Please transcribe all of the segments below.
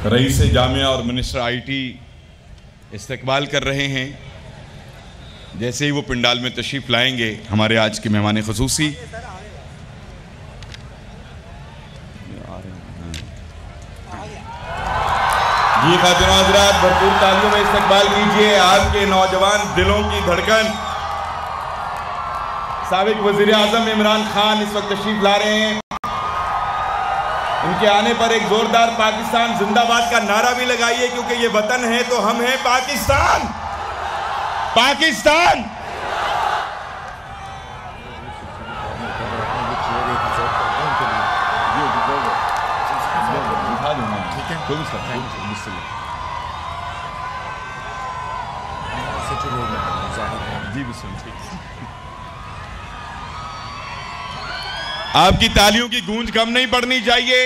Rice Jamia और minister IT इस्तकबाल कर रहे हैं। जैसे ही वो पिंडाल में तशरीफ़ लाएंगे हमारे आज के मेहमान ख़ुसूसी जी खातिन हज़रात, भरपूर तालियों में इस्तकबाल कीजिए आपके नौजवान दिलों की धड़कन साबिक वज़ीर आज़म इमरान खान इस वक्त तशरीफ ला रहे हैं। उनके आने पर एक जोरदार पाकिस्तान जिंदाबाद का नारा भी लगाइए, क्योंकि ये वतन है तो हम हैं पाकिस्तान। पाकिस्तान आपकी तालियों की गूंज कम नहीं पड़नी चाहिए।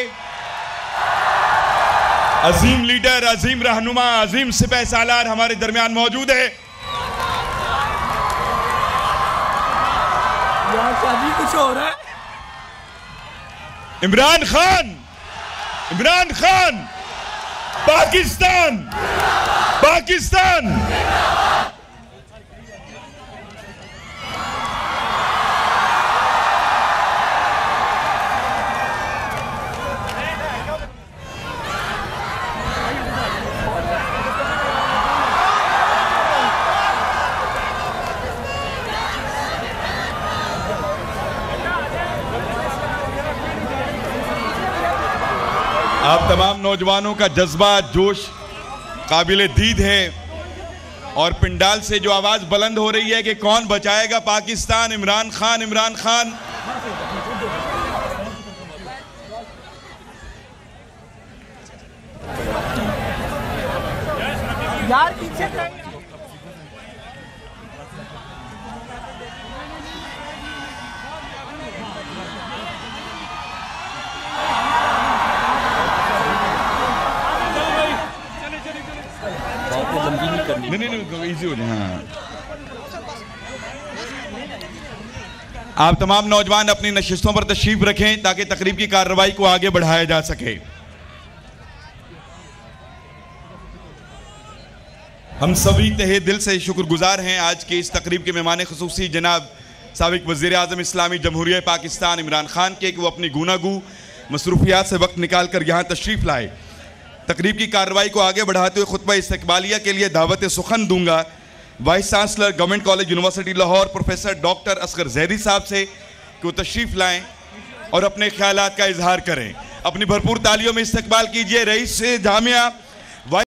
अजीम लीडर, अजीम रहनुमा, अजीम सिपह सालार हमारे दरमियान मौजूद है। यार शादी कुछ हो रहा है। इमरान खान, इमरान खान, पाकिस्तान, पाकिस्तान। आप तमाम नौजवानों का जज्बा, जोश काबिल दीद है और पिंडाल से जो आवाज बुलंद हो रही है कि कौन बचाएगा पाकिस्तान, इमरान खान, इमरान खान। यार पीछे नहीं, इजी हो जाए। हाँ, आप तमाम नौजवान अपनी नशिस्तों पर तशरीफ रखें ताकि तकरीब की कार्रवाई को आगे बढ़ाया जा सके। हम सभी तहे दिल से शुक्रगुजार हैं आज की इस तकरीब के मेहमान ख़ुसूसी जनाब साबिक वज़ीर आज़म इस्लामी जमहूरिया पाकिस्तान इमरान खान के कि वो अपनी गूनागू मसरूफियात से वक्त निकाल कर यहाँ तशरीफ़ लाए। तकरीब की कार्रवाई को आगे बढ़ाते हुए खुतबा इस्तकबालिया के लिए दावत सुखन दूंगा vice chancellor government college university Lahore professor doctor Asghar Zaidi साहब से कि वो तशरीफ़ लाएं और अपने ख्यालात का इजहार करें। अपनी भरपूर तालियों में इस्तकबाल कीजिए रईस जामिया